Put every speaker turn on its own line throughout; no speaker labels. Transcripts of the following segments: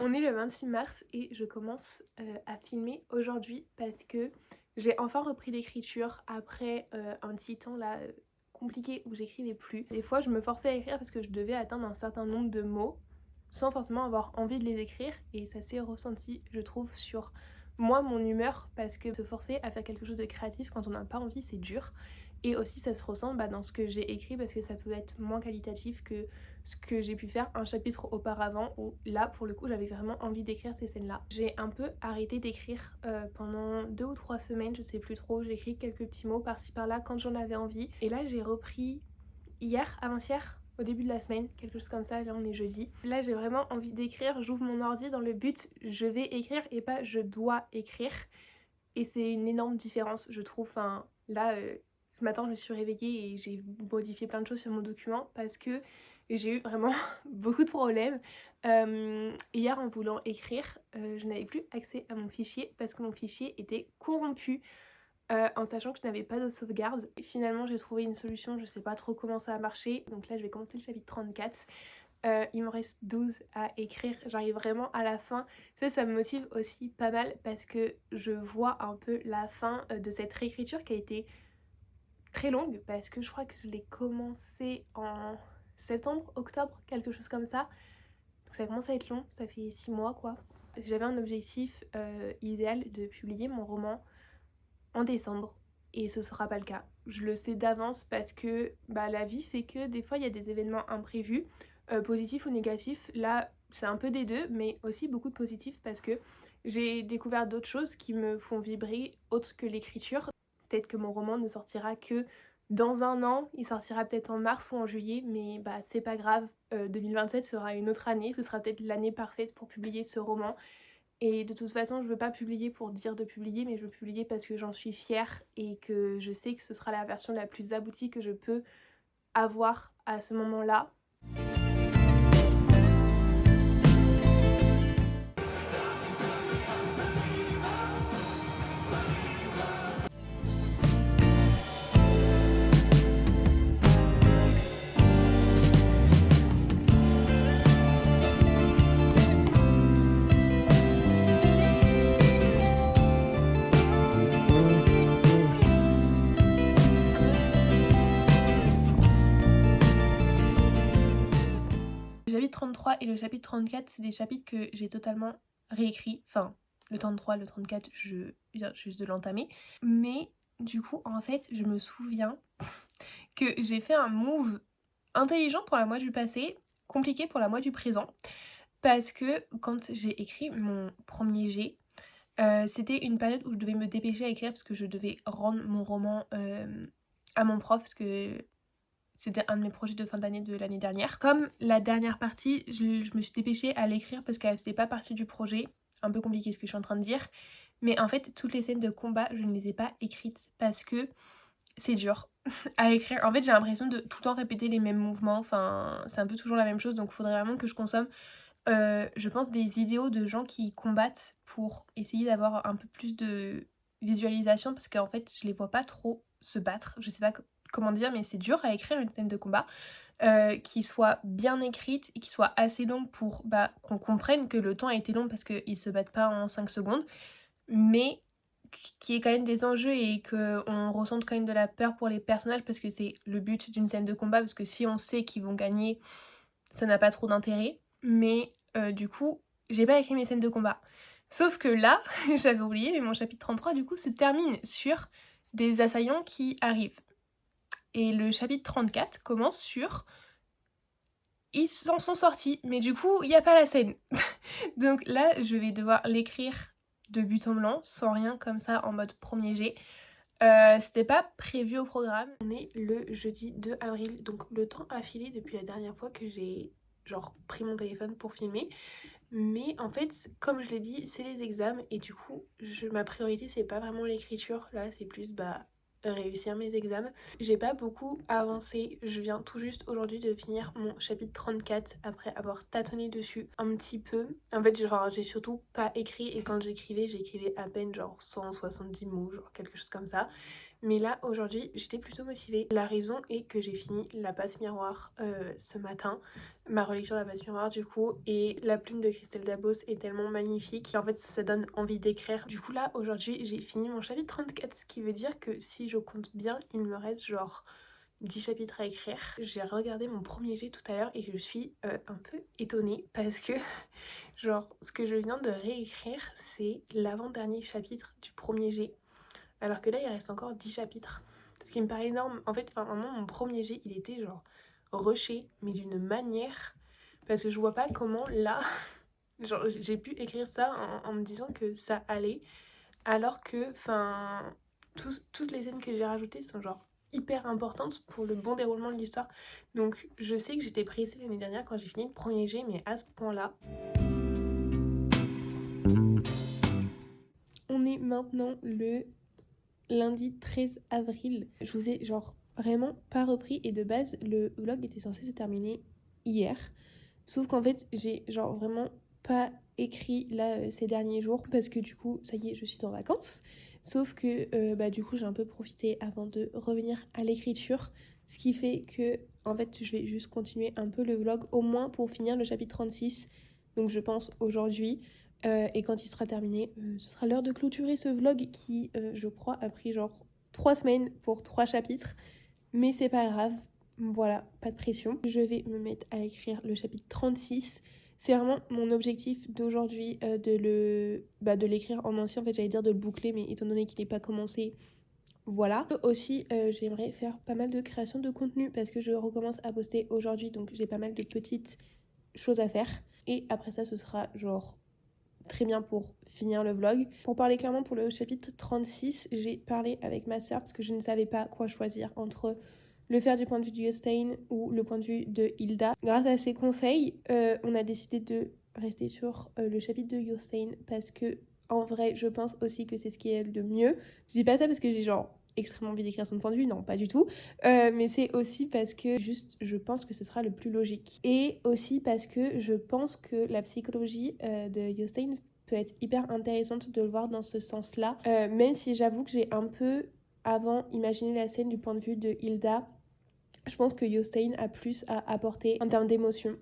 On est le 26 mars et je commence à filmer aujourd'hui parce que j'ai enfin repris l'écriture après un petit temps là compliqué où j'écrivais plus. Des fois je me forçais à écrire parce que je devais atteindre un certain nombre de mots sans forcément avoir envie de les écrire et ça s'est ressenti je trouve sur moi, mon humeur, parce que se forcer à faire quelque chose de créatif quand on n'a pas envie c'est dur. Et aussi ça se ressent dans ce que j'ai écrit parce que ça peut être moins qualitatif que ce que j'ai pu faire un chapitre auparavant où là pour le coup j'avais vraiment envie d'écrire ces scènes-là. J'ai un peu arrêté d'écrire pendant 2 ou 3 semaines, je sais plus trop, j'ai écrit quelques petits mots par-ci par-là quand j'en avais envie. Et là j'ai repris hier, avant-hier, au début de la semaine, quelque chose comme ça, là on est jeudi. Là j'ai vraiment envie d'écrire, j'ouvre mon ordi dans le but je vais écrire et pas je dois écrire. Et c'est une énorme différence je trouve, enfin là ce matin je me suis réveillée et j'ai modifié plein de choses sur mon document parce que j'ai eu vraiment beaucoup de problèmes. Hier en voulant écrire, je n'avais plus accès à mon fichier parce que mon fichier était corrompu. En sachant que je n'avais pas de sauvegarde. Et finalement j'ai trouvé une solution, je sais pas trop comment ça a marché. Donc là je vais commencer le chapitre 34. Il me reste 12 à écrire, j'arrive vraiment à la fin. Ça me motive aussi pas mal parce que je vois un peu la fin de cette réécriture qui a été très longue parce que je crois que je l'ai commencé en septembre, octobre, quelque chose comme ça. Donc ça commence à être long, ça fait 6 mois quoi. J'avais un objectif idéal de publier mon roman en décembre et ce sera pas le cas. Je le sais d'avance parce que la vie fait que des fois il y a des événements imprévus, positifs ou négatifs. Là c'est un peu des deux mais aussi beaucoup de positifs parce que j'ai découvert d'autres choses qui me font vibrer autre que l'écriture. Peut-être que mon roman ne sortira que dans un an, il sortira peut-être en mars ou en juillet, mais c'est pas grave, 2027 sera une autre année, ce sera peut-être l'année parfaite pour publier ce roman. Et de toute façon, je veux pas publier pour dire de publier, mais je veux publier parce que j'en suis fière et que je sais que ce sera la version la plus aboutie que je peux avoir à ce moment-là. Le chapitre 33 et le chapitre 34, c'est des chapitres que j'ai totalement réécrits. Enfin, le 33, le 34, je viens juste de l'entamer. Mais du coup, en fait, je me souviens que j'ai fait un move intelligent pour la moi du passé, compliqué pour la moi du présent. Parce que quand j'ai écrit mon premier jet, c'était une période où je devais me dépêcher à écrire parce que je devais rendre mon roman à mon prof parce que c'était un de mes projets de fin d'année de l'année dernière. Comme la dernière partie, je me suis dépêchée à l'écrire parce qu'elle faisait pas partie du projet. Un peu compliqué ce que je suis en train de dire. Mais en fait, toutes les scènes de combat, je ne les ai pas écrites parce que c'est dur à écrire. En fait, j'ai l'impression de tout le temps répéter les mêmes mouvements. Enfin, c'est un peu toujours la même chose. Donc, il faudrait vraiment que je consomme, je pense, des vidéos de gens qui combattent pour essayer d'avoir un peu plus de visualisation parce qu'en fait, je les vois pas trop se battre. Je sais pas comment dire, mais c'est dur à écrire une scène de combat qui soit bien écrite et qui soit assez longue pour qu'on comprenne que le temps a été long parce qu'ils se battent pas en 5 secondes, mais qui ait quand même des enjeux et qu'on ressente quand même de la peur pour les personnages parce que c'est le but d'une scène de combat, parce que si on sait qu'ils vont gagner, ça n'a pas trop d'intérêt. Mais du coup, j'ai pas écrit mes scènes de combat. Sauf que là, j'avais oublié, mais mon chapitre 33 du coup se termine sur des assaillants qui arrivent. Et le chapitre 34 commence sur ils s'en sont sortis, mais du coup, il n'y a pas la scène. Donc là, je vais devoir l'écrire de but en blanc, sans rien comme ça, en mode premier jet. C'était pas prévu au programme. On est le jeudi 2 avril, donc le temps a filé depuis la dernière fois que j'ai pris mon téléphone pour filmer. Mais en fait, comme je l'ai dit, c'est les examens et du coup, ma priorité c'est pas vraiment l'écriture. Là, c'est plus réussir mes examens. J'ai pas beaucoup avancé, je viens tout juste aujourd'hui de finir mon chapitre 34 après avoir tâtonné dessus un petit peu. En fait j'ai surtout pas écrit et quand j'écrivais à peine 170 mots, quelque chose comme ça. Mais là, aujourd'hui, j'étais plutôt motivée. La raison est que j'ai fini La Passe Miroir ce matin, ma relecture de La Passe Miroir du coup, et la plume de Christelle Dabos est tellement magnifique. En fait, ça donne envie d'écrire. Du coup là, aujourd'hui, j'ai fini mon chapitre 34, ce qui veut dire que si je compte bien, il me reste genre 10 chapitres à écrire. J'ai regardé mon premier jet tout à l'heure et je suis un peu étonnée parce que genre ce que je viens de réécrire c'est l'avant-dernier chapitre du premier jet alors que là il reste encore 10 chapitres. Ce qui me paraît énorme. En fait, vraiment mon premier jet il était genre rushé mais d'une manière parce que je vois pas comment là genre j'ai pu écrire ça en me disant que ça allait alors que toutes les scènes que j'ai rajoutées sont genre hyper importantes pour le bon déroulement de l'histoire. Donc je sais que j'étais pressée l'année dernière quand j'ai fini le premier jet, mais à ce point-là. On est maintenant le lundi 13 avril. Je vous ai genre vraiment pas repris et de base le vlog était censé se terminer hier. Sauf qu'en fait j'ai genre vraiment pas écrit là ces derniers jours parce que du coup ça y est je suis en vacances. Sauf que du coup j'ai un peu profité avant de revenir à l'écriture. Ce qui fait que en fait je vais juste continuer un peu le vlog au moins pour finir le chapitre 36. Donc je pense aujourd'hui. Et quand il sera terminé, ce sera l'heure de clôturer ce vlog qui, je crois, a pris genre 3 semaines pour 3 chapitres. Mais c'est pas grave, voilà, pas de pression. Je vais me mettre à écrire le chapitre 36. C'est vraiment mon objectif d'aujourd'hui de l'écrire en entier. En fait, j'allais dire de le boucler, mais étant donné qu'il n'est pas commencé, voilà. Aussi, j'aimerais faire pas mal de création de contenu parce que je recommence à poster aujourd'hui. Donc, j'ai pas mal de petites choses à faire. Et après ça, ce sera genre très bien pour finir le vlog. Pour parler clairement pour le chapitre 36, j'ai parlé avec ma sœur parce que je ne savais pas quoi choisir entre le faire du point de vue de Yostein ou le point de vue de Hilda. Grâce à ses conseils, on a décidé de rester sur le chapitre de Yostein parce que en vrai, je pense aussi que c'est ce qui est le mieux. Je dis pas ça parce que j'ai genre extrêmement envie d'écrire son point de vue, non, pas du tout. Mais c'est aussi parce que juste, je pense que ce sera le plus logique. Et aussi parce que je pense que la psychologie de Yostein peut être hyper intéressante de le voir dans ce sens-là. Même si j'avoue que j'ai un peu, avant, imaginé la scène du point de vue de Hilda, je pense que Yostein a plus à apporter en termes d'émotion.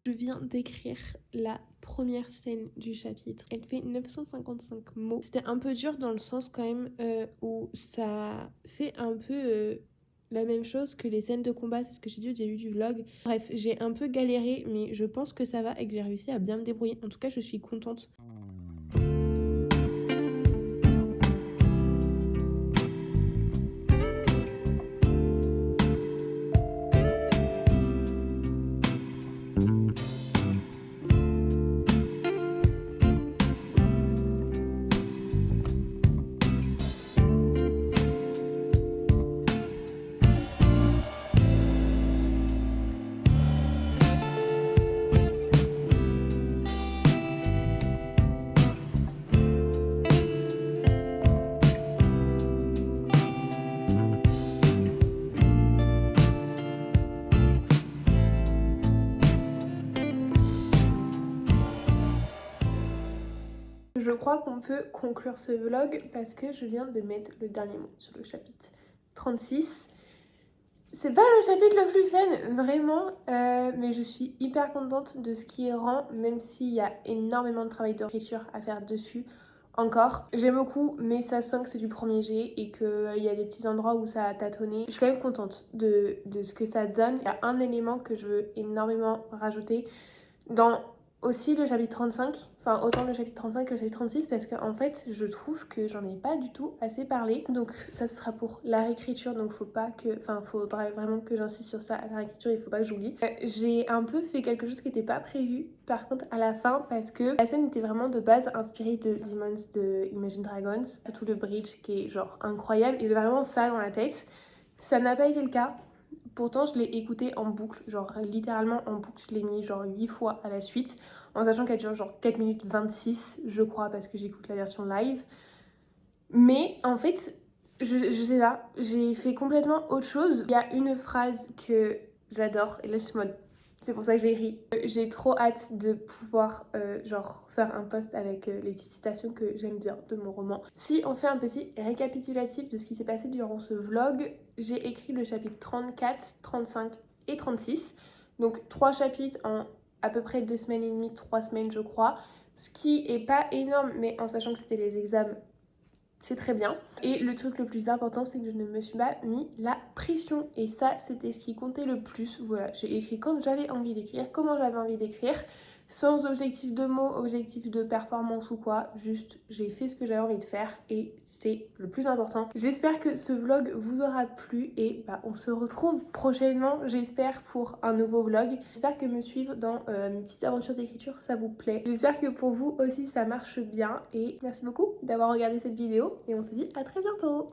Je viens d'écrire la première scène du chapitre. Elle fait 955 mots. C'était un peu dur dans le sens quand même où ça fait un peu la même chose que les scènes de combat, c'est ce que j'ai dit au début du vlog. Bref, j'ai un peu galéré mais je pense que ça va et que j'ai réussi à bien me débrouiller. En tout cas, je suis contente. je crois qu'on peut conclure ce vlog parce que je viens de mettre le dernier mot sur le chapitre 36. C'est pas le chapitre le plus fun, vraiment, mais je suis hyper contente de ce qui rend, même s'il y a énormément de travail d'écriture à faire dessus encore. J'aime beaucoup, mais ça sent que c'est du premier jet et qu'il y a des petits endroits où ça a tâtonné. Je suis quand même contente de ce que ça donne. Il y a un élément que je veux énormément rajouter dans aussi le chapitre 35, enfin autant le chapitre 35 que le chapitre 36, parce qu'en fait je trouve que j'en ai pas du tout assez parlé. Donc ça sera pour la réécriture, donc faudrait vraiment que j'insiste sur ça à la réécriture, il faut pas que j'oublie. J'ai un peu fait quelque chose qui n'était pas prévu par contre à la fin, parce que la scène était vraiment de base inspirée de Demons de Imagine Dragons, surtout le bridge qui est genre incroyable, et j'ai vraiment ça dans la tête. Ça n'a pas été le cas. Pourtant, je l'ai écouté en boucle, genre littéralement en boucle, je l'ai mis genre 8 fois à la suite, en sachant qu'elle dure genre 4 minutes 26, je crois, parce que j'écoute la version live. Mais en fait, je sais pas, j'ai fait complètement autre chose. Il y a une phrase que j'adore, et là je suis en mode, c'est pour ça que j'ai ri. J'ai trop hâte de pouvoir genre faire un post avec les petites citations que j'aime bien de mon roman. Si on fait un petit récapitulatif de ce qui s'est passé durant ce vlog, j'ai écrit le chapitre 34, 35 et 36. Donc 3 chapitres en à peu près 2 semaines et demie, 3 semaines je crois. Ce qui est pas énorme, mais en sachant que c'était les examens, c'est très bien. Et le truc le plus important, c'est que je ne me suis pas mis la pression. Et ça, c'était ce qui comptait le plus. Voilà, j'ai écrit quand j'avais envie d'écrire, comment j'avais envie d'écrire, sans objectif de mots, objectif de performance ou quoi. Juste, j'ai fait ce que j'avais envie de faire et c'est le plus important. J'espère que ce vlog vous aura plu et on se retrouve prochainement, j'espère, pour un nouveau vlog. J'espère que me suivre dans mes petites aventures d'écriture, ça vous plaît. J'espère que pour vous aussi, ça marche bien et merci beaucoup d'avoir regardé cette vidéo et on se dit à très bientôt.